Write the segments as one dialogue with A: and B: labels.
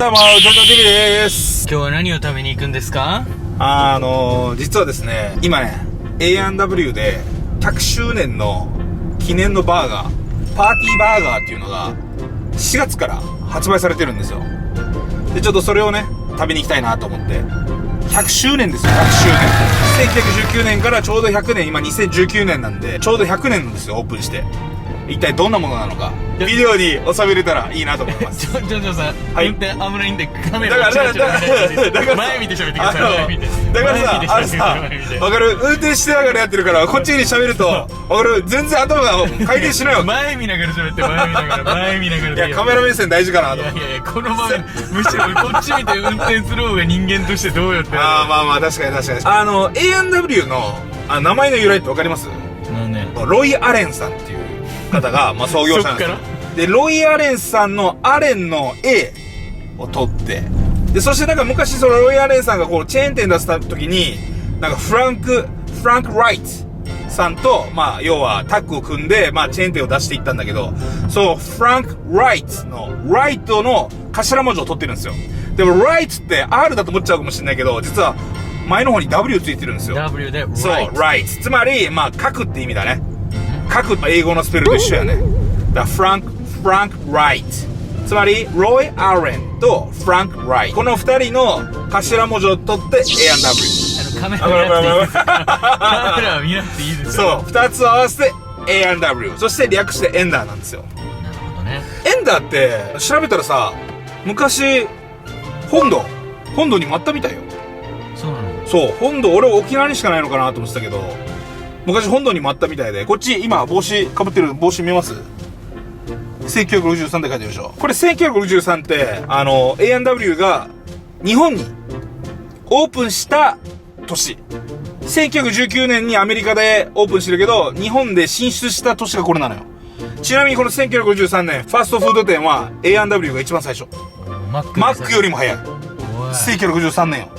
A: どうも、ジョンジョン TV です。
B: 今日は何を食べに行くんですか？
A: 実はですね、今ね、A&W で100周年の記念のバーガー、パーティーバーガーっていうのが4月から発売されてるんですよ。で、ちょっとそれをね、食べに行きたいなと思って。100周年ですよ、100周年。1919年からちょうど100年、今2019年なんで、ちょうど100年なんですよ、オープンして。一体どんなものなのか、ビデオに収めれたらいいなと思います。
B: ジョンジョンさん、
A: はい、
B: 運転危ないんでカメラをチラチラ見ないで前見て喋ってください。前見て。
A: だからさ、わかる？運転しながらやってるから、こっちに喋ると、わかる？全然頭が回転しないよ。
B: 前見ながら喋って、前見ながら、前見ながら。
A: いや、カメラ目線大事かなと思って。
B: いやいや、この場面、むしろこっち見て運転する方が人間としてどうよって。
A: まあ、確かに。A&W の、名前の由来ってわかります？ロイ・アレンさんっていう方が、創業者なんですよ。で、ロイ・アレンさんのアレンの A を取って、で、そして昔そのロイ・アレンさんがこうチェーン店出した時に、フランク・ライトさんと、要はタッグを組んで、チェーン店を出していったんだけど、そう、フランク・ライトの、ライトの頭文字を取ってるんですよ。でも、ライトって R だと思っちゃうかもしれないけど、実は前の方に W ついてるんですよ。
B: W で、
A: そう、ライト。つまり、書くって意味だね。書く、英語のスペルと一緒やね。だからフランク・ライト。つまり、ロイ・アレンとフランク・ライト。この二人の頭文字を取って A&W。
B: カメラ見なくていいです。カメラは見なくていいですよ。
A: そう、二つ合わせて A&W。そして略してエンダーなんですよ。
B: なるほどね。
A: エンダーって調べたらさ、昔、本土にもあったみたいよ。
B: そうなの？そう、
A: 本土、俺沖縄にしかないのかなと思ってたけど、昔本土にもあったみたいで、こっち今帽子被ってる帽子見ます？ 1963 って書いてるでしょ。これ1963って、A&W が日本にオープンした年。1919年にアメリカでオープンしてるけど、日本で進出した年がこれなのよ。ちなみにこの1953年、ファーストフード店は A&W が一番最初。マックよりも早い。1963年よ。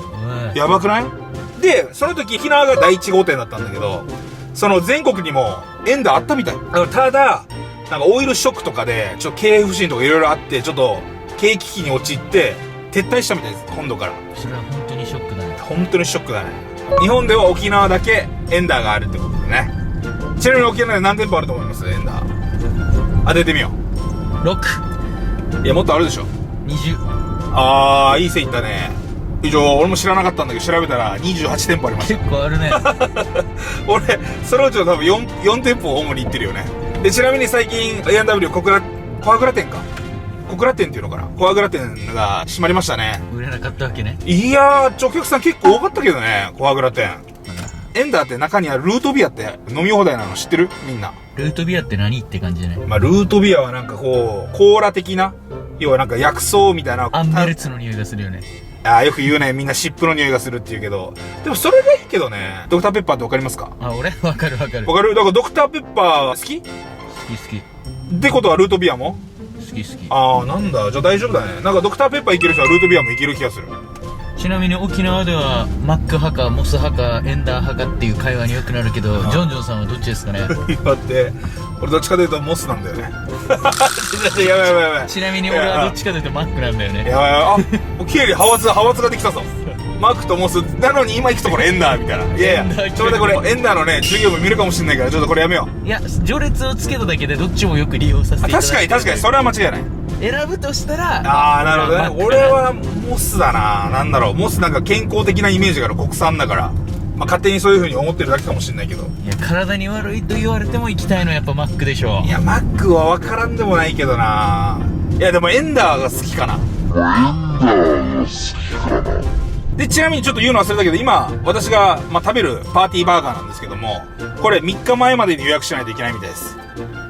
A: やばくない？で、その時沖縄が第1号店だったんだけど、その全国にもエンダーあったみたい。ただ、オイルショックとかで、ちょっと経営不振とかいろいろあって、ちょっと経営危機に陥って、撤退したみたいです、本土から。
B: それは本当にショックだね。
A: 本当にショックだね。日本では沖縄だけエンダーがあるってことでね。ちなみに沖縄で何店舗あると思います？エンダー。当ててみよう。
B: 6。
A: いや、もっとあるでしょ。
B: 20。
A: いい線いったね。以上、俺も知らなかったんだけど、調べたら28店舗ありました。
B: 結構あるね。
A: 俺、そのうちの多分4店舗を主に行ってるよね。で、ちなみに最近 A&W コアグラ店か。小倉店っていうのかな。コアグラ店が閉まりましたね。
B: 売れなかったわけね。
A: いやー、お客さん結構多かったけどね、コアグラ店。エンダーって中にはルートビアって飲み放題なの知ってる？みんな。
B: ルートビアって何って感じじゃない？
A: ルートビアはこう、コーラ的な、要は薬草みたいな。
B: アンベルツの匂いがするよね。
A: よく言うね。みんな湿布の匂いがするって言うけど。でもそれがいいけどね。ドクターペッパーってわかりますか？
B: 俺わかる。わかる？だ
A: からドクターペッパー好き？
B: 好き。
A: ってことはルートビアも？
B: 好き。
A: なんだ。じゃあ大丈夫だね。ドクターペッパーいける人はルートビアもいける気がする。
B: ちなみに沖縄ではマック派かモス派かエンダー派かっていう会話によくなるけど、ジョンジョンさんはどっちですかね？
A: 待って、俺どっちかというとモスなんだよね。やばい。
B: ちなみに俺はどっちかというとマックなんだよね。
A: やばい。もう経理派閥ができたぞ。マックとモスなのに今行くところエンダーみたいな。いやちょうどこれエンダーのね授業も見るかもしれないから、ちょっとこれやめよう。
B: いや、序列をつけただけでどっちもよく利用させていただいて。
A: 確かにそれは間違いない。
B: 選ぶとしたら、
A: なるほどね。俺はモスだな。モス健康的なイメージがある。国産だから勝手にそういう風に思ってるだけかもしれないけど。
B: いや、体に悪いと言われても行きたいのはやっぱマックでしょ。
A: いや、マックは分からんでもないけどな。いや、でもエンダーが好きかな。で、ちなみにちょっと言うの忘れたけど、今私が食べるパーティーバーガーなんですけども、これ3日前までに予約しないといけないみたいです。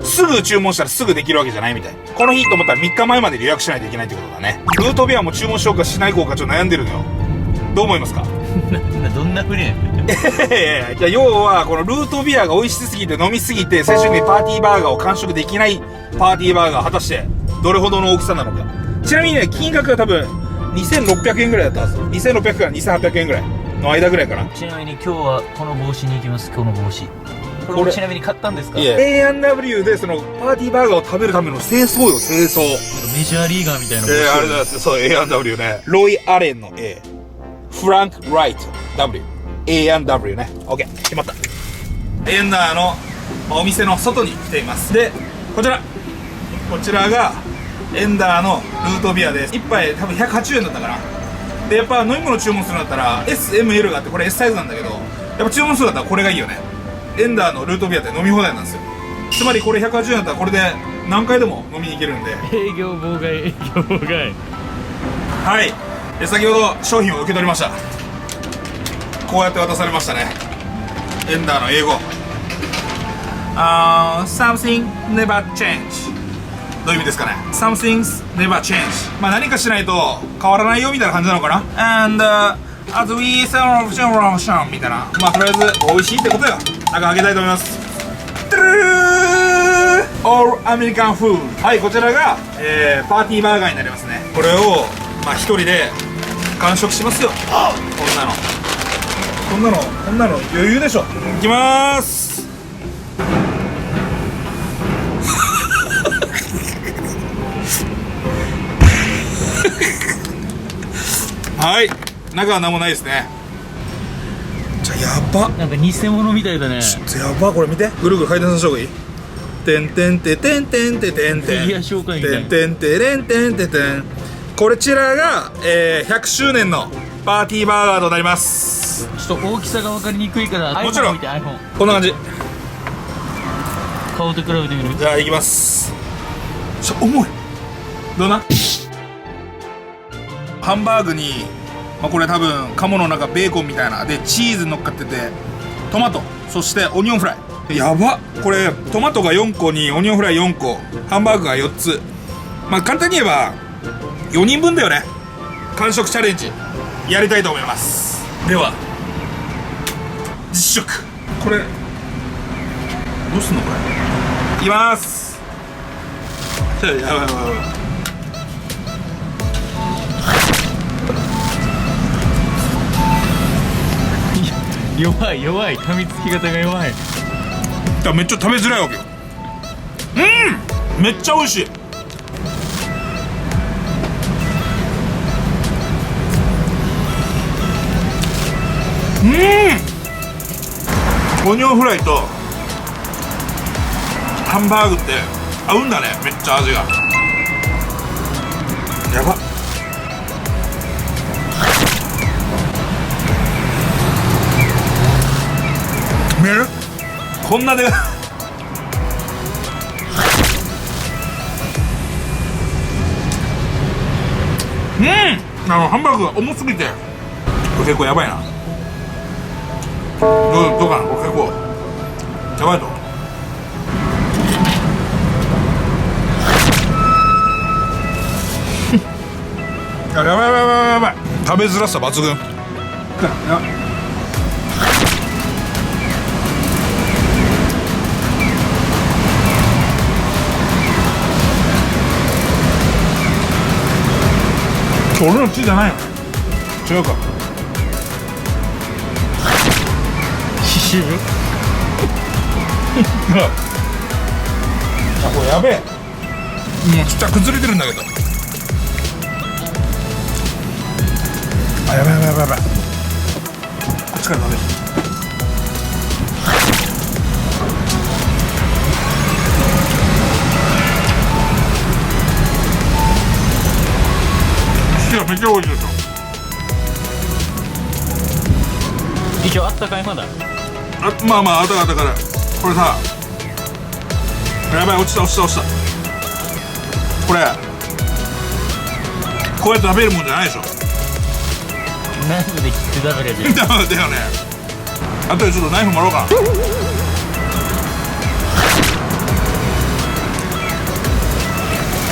A: すぐ注文したらすぐできるわけじゃないみたい。この日と思ったら3日前までに予約しないといけないってことだね。ルートビアも注文しようかしないかちょっと悩んでるのよ。どう思いますか？
B: どんなふりやねん。
A: じゃあ要はこのルートビアが美味しすぎて飲みすぎて最終的にパーティーバーガーを完食できないパーティーバーガー、果たしてどれほどの大きさなのか。ちなみにね、金額が多分2600円ぐらいだったはず。2600から2800円ぐらいの間ぐらいかな。
B: ちなみに今日はこの帽子に行きます。今日の帽子これもちなみに買ったんですか？
A: いえ A&W でそのパーティーバーガーを食べるための清掃よ、清掃。
B: メジャーリーガーみたいな。
A: あれだ、そう、A&W ね。ロイ・アレンの A、フランク・ライト W、A&W ね。OK、決まった。エンダーのお店の外に来ています。で、こちらがエンダーのルートビアです。1杯多分180円だったかな。で、やっぱ飲み物注文するんだったら S、M、L があって、これ S サイズなんだけど、やっぱ注文するんだったらこれがいいよね。エンダーのルートビアって飲み放題なんですよ。つまりこれ180円だったらこれで何回でも飲みに行けるんで。
B: 営業妨害、営業妨害。
A: はい。で、先ほど商品を受け取りました。こうやって渡されましたね。エンダーの英語。something never change。どういう意味ですかね。something's never change。まあ何かしないと変わらないよみたいな感じなのかな。and as we sell of みたいな。まあとりあえず美味しいってことよ。中開けたいと思います。All American Food。はい、こちらが、パーティーバーガーになりますね。これをまあ一人で完食しますよ。こんなの余裕でしょ。いきまーす。はい、中は何もないですね。じゃあやば、
B: なんか偽物みたいだね。
A: やば、これ見て、ぐるぐる回転させた方がいい。てんてんててんてんててんてん
B: フィギュア紹介みたいな。
A: てんてれんてんててん。こちらが、100周年のパーティーバーガーとなります。
B: ちょっと大きさが分かりにくいから
A: もちろん
B: iPhone 見て iPhone
A: こんな感じ。
B: 顔と比べてみる。
A: じゃあいきます。重い。どうな。ハンバーグに、まあ、これ多分鴨の中ベーコンみたいなでチーズ乗っかってて、トマト、そしてオニオンフライ。やば、これトマトが4個にオニオンフライ4個、ハンバーグが4つ。まあ簡単に言えば4人分だよね。完食チャレンジやりたいと思います。では実食。これどうすんのこれ。いきます。やばいやばいやばい。
B: 弱い弱い、噛みつき方が弱い。
A: めっちゃ食べづらいわけよ。めっちゃ美味しい。オニオンフライとハンバーグって合うんだね。めっちゃ味がやばっ。見える？こんなでハンバーグが重すぎて、これ結構やばいな。どうかな、これ結構やばいと。やばいやばいやばいやばい。食べづらさ抜群。俺の血じゃないの？違うか。
B: 刺繍
A: あ、これやべえ。もうちっちゃ崩れてるんだけど。あ、やばいやばいやばいやばい。こっちから食べる。めっちゃ美味しいでしょ。
B: 一応あったかいまだ。
A: まあまああったかったから。これさ、やばい、落ちた。これこうやって食べるもんじゃないでしょ。
B: ナイフで切って食べれる。
A: だよね。あとでちょっとナイフもらおうかな。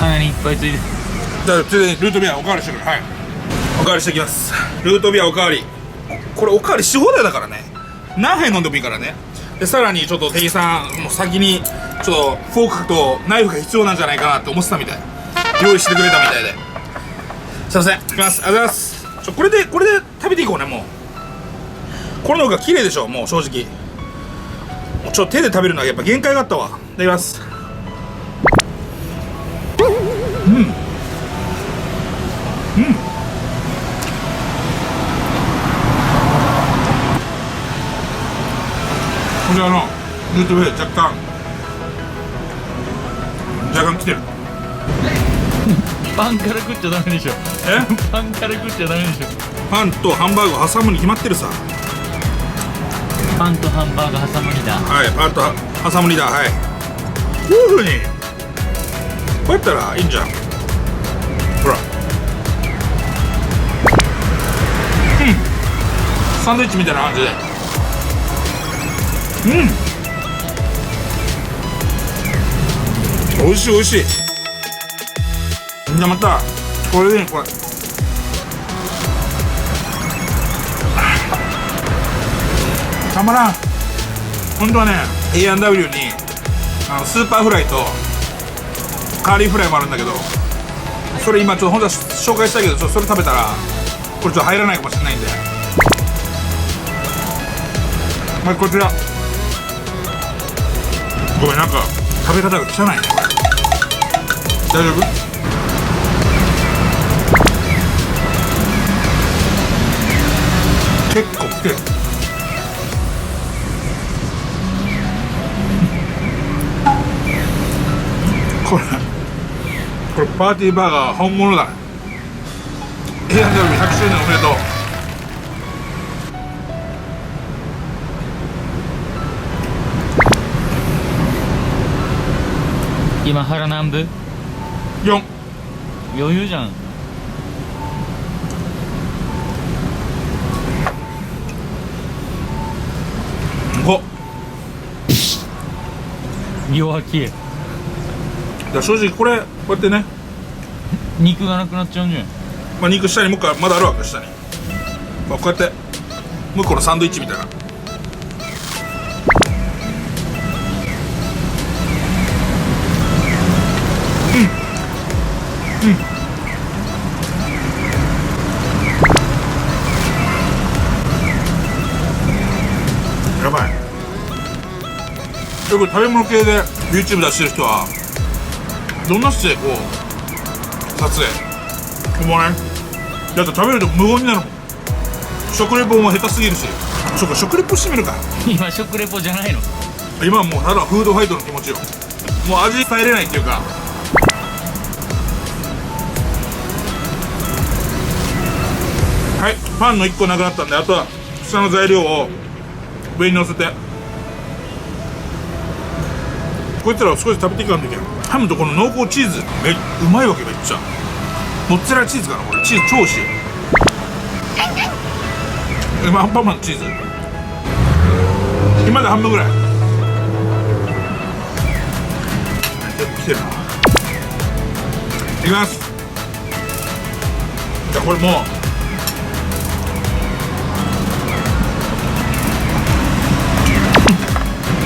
B: 鼻にいっぱいついてる。
A: じゃあついでにルートビアおかわりしてくる。はい、おかわりしてきます。ルートビアおかわり。これおかわりし放題だからね。何杯飲んでもいいからね。でさらにちょっと店員さんも先にちょっとフォークとナイフが必要なんじゃないかなって思ってたみたい。用意してくれたみたいで。すいません、いきます。ありがとうございます。これで食べていこうね。もうこれの方が綺麗でしょ、もう正直。ちょっと手で食べるのはやっぱ限界があったわ。いただきます。これルートウェイ若干来てる。
B: パンから食っちゃダメでしょ。
A: え
B: パンから食っちゃダメでしょ。
A: パンとハンバーグを挟むに決まってるさ。
B: パンとハンバーグ挟むにだ。
A: はい、パンと挟むにだ。はい、こういうふうにこうやったらいいんじゃん。ほら、サンドイッチみたいな感じで。美味しい美味しい。じゃあまたこれでこれたまらん。本当はね A&W にスーパーフライとカーリーフライもあるんだけど、それ今ちょっと本当は紹介したいけど、それ食べたらこれちょっと入らないかもしれないんで、まあこちらごめん、なんか食べ方が汚いね。大丈夫？結構来てる。これパーティーバーガー本物だね。A&W100 周年おめでとう。
B: 今腹何分
A: 4。
B: 余裕じゃん。
A: 5。
B: 弱気。
A: 正直これこうやってね、
B: 肉がなくなっちゃうんじゃん。
A: まあ、肉下にもう一回まだあるわけ下に、まあ、こうやって向こうのサンドイッチみたいな。やばい。よく食べ物系で YouTube 出してる人はどんな姿勢こう撮影思わない？だって食べると無言になるもん。食レポも下手すぎるし。そうか、食レポしてみるか。
B: 今食レポじゃないの。
A: 今はもうただフードファイトの気持ちよ。もう味伝えれないっていうか。はい、パンの1個なくなったんで、あとは下の材料を上に乗せて、こいつらを少し食べていかんといけん。ハムとこの濃厚チーズうまいわけ。めっちゃモッツァレラチーズかな、これチーズ超美味しい。今アンパンマンのチーズ今で半分ぐらい来てるな。いきます。じゃあこれもう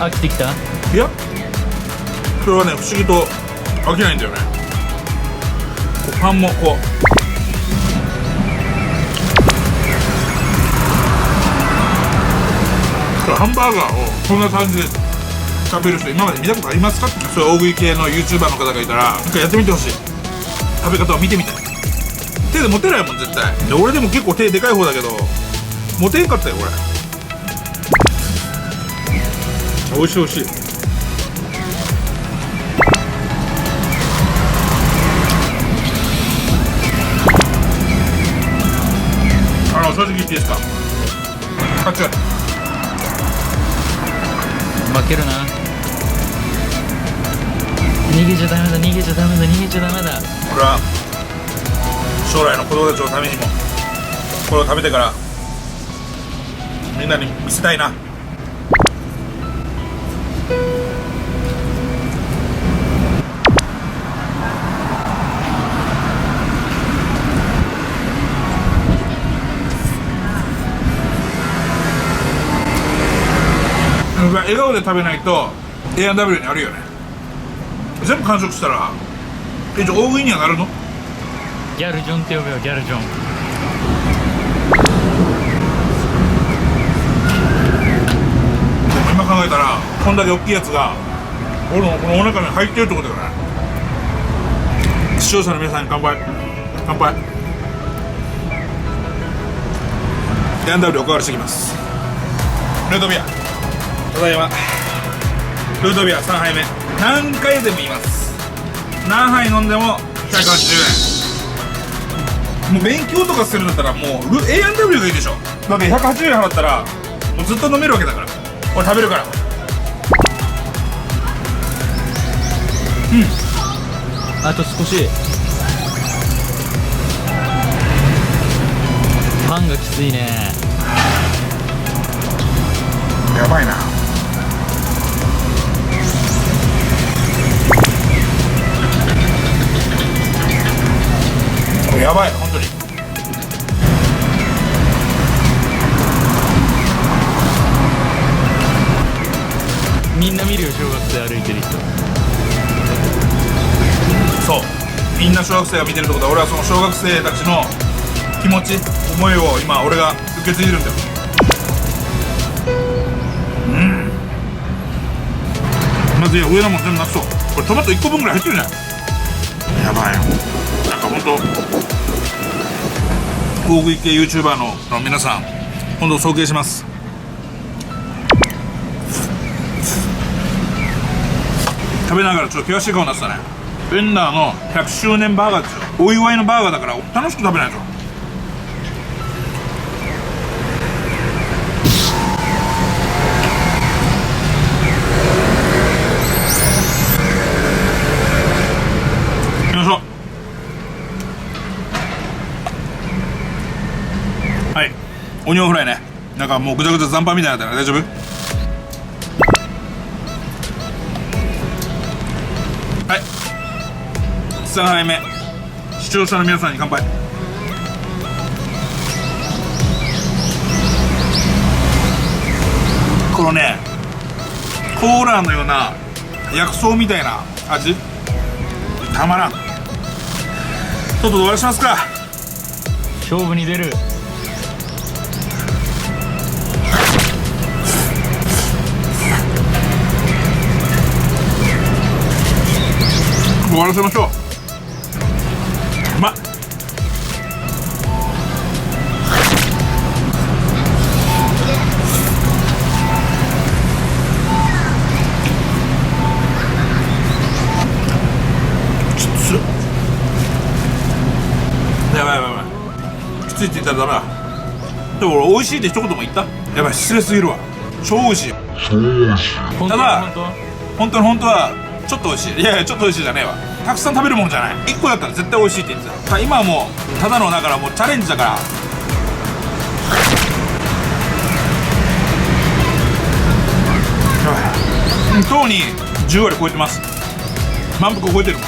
B: 飽きてきた？
A: いや、これはね不思議と飽きないんだよね。こうパンもこうハンバーガーをこんな感じで食べる人今まで見たことありますかって、そういう大食い系の YouTuber の方がいたらなんかやってみてほしい。食べ方を見てみたい。手で持てないもん絶対。で俺でも結構手でかい方だけど持てんかったよこれ。美味しい美味しい。正直言っていいですか？あっち。
B: 負けるな。逃げちゃダメだ、逃げちゃダメだ、逃げちゃダメだ。
A: 俺は将来の子供たちのためにもこれを食べてからみんなに見せたいな。笑顔で食べないと A&W にあるよね。全部完食したら一応大食いにはなるの？
B: ギャルジョンって呼べよ、ギャルジョン。
A: でも今考考えたらこんだけ大きいやつが俺のこのお腹に入ってるってことだからね。視聴者の皆さんに乾杯。乾杯。A&Wおかわりしてきます。ルートビアただいま。ルートビア3杯目。何回でも言います。何杯飲んでも180円。もう勉強とかするんだったらもう A&W がいいでしょ。だって180円払ったらもうずっと飲めるわけだから。俺食べるから。
B: あと少し。パンがきついね。
A: やばいな。これやばい本当に。
B: みんな見るよ、小学生歩いてる人。
A: そう、みんな小学生が見てるってことは俺はその小学生たちの気持ち思いを今俺が受け継いでるんだよ。まずいや、上のもん全部なくそう。これトマト1個分ぐらい入ってるじゃん。やばいよ。なんかほんと大食い系 YouTuber の皆さんほんと尊敬します。食べながらちょっと険しい顔になってたね。ベンダーの100周年バーガーですよ。お祝いのバーガーだから楽しく食べないと。よいしょ。はい、オニオンフライね。なんかもうぐちゃぐちゃ残飯みたいになったら大丈夫？はい、3杯目。視聴者の皆さんに乾杯。このね、コーラのような薬草みたいな味たまらん。ちょっと終わりしますか。
B: 勝負に出る。
A: 終わらせましょう。うまっ。きつっ。やばいやばいやばい。きついって言ったらダメだ。でも俺美味しいって一言も言った。やばい、失礼すぎるわ。超美味しいよ。ただ本当はちょっと美味しい。いやいや、ちょっと美味しいじゃねえわ。たくさん食べるものじゃない。1個だったら絶対美味しいって言ってた。今はもうただのだからもうチャレンジだから。とうに10割超えてます。満腹超えてるもん。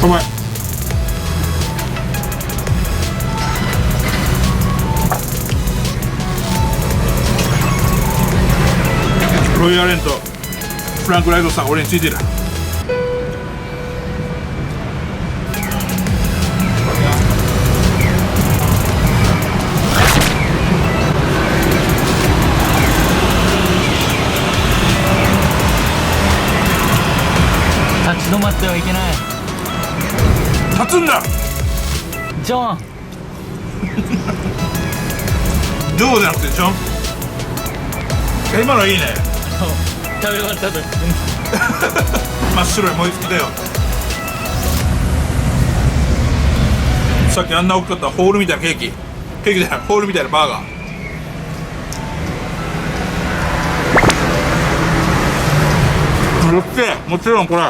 A: うまい。ロイヤルレンとフランクライドさん俺についてる。
B: 立ち止まってはいけない。
A: 立つんだ。
B: ジョン
A: ジョーじゃなくてジョン。今のいいね。
B: 食べ終わったと
A: 真っ白い燃え尽きだよ。さっきあんな大きかったホールみたいなケーキじゃない、ホールみたいなバーガー。もちろんこれ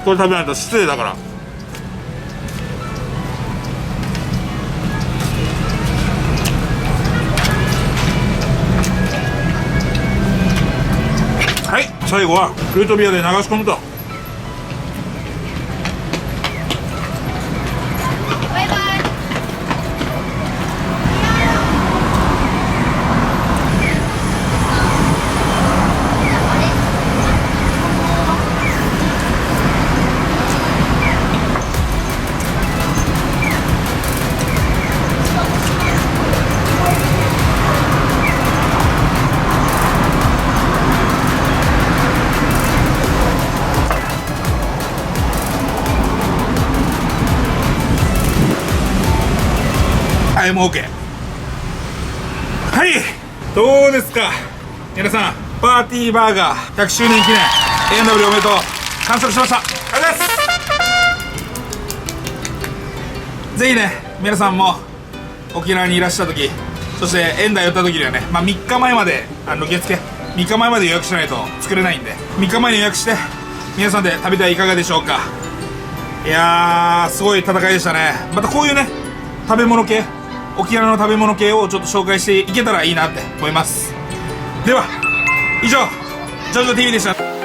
A: 食べないと失礼だから。はい、最後はルートビアで流し込むと。
C: バイバイ。
A: タイム OK。 はい、どうですか皆さん。パーティーバーガー100周年記念 A&W おめでとう。完食しました。ありがとうございます。ぜひね皆さんも沖縄にいらっしゃった時、そしてエンダー寄った時にはね、まあ、3日前まで受付3日前まで予約しないと作れないんで、3日前に予約して皆さんで食べてはいかがでしょうか。いやーすごい戦いでしたね。またこういうね食べ物系、沖縄の食べ物系をちょっと紹介していけたらいいなって思います。では以上ジョジョ TV でした。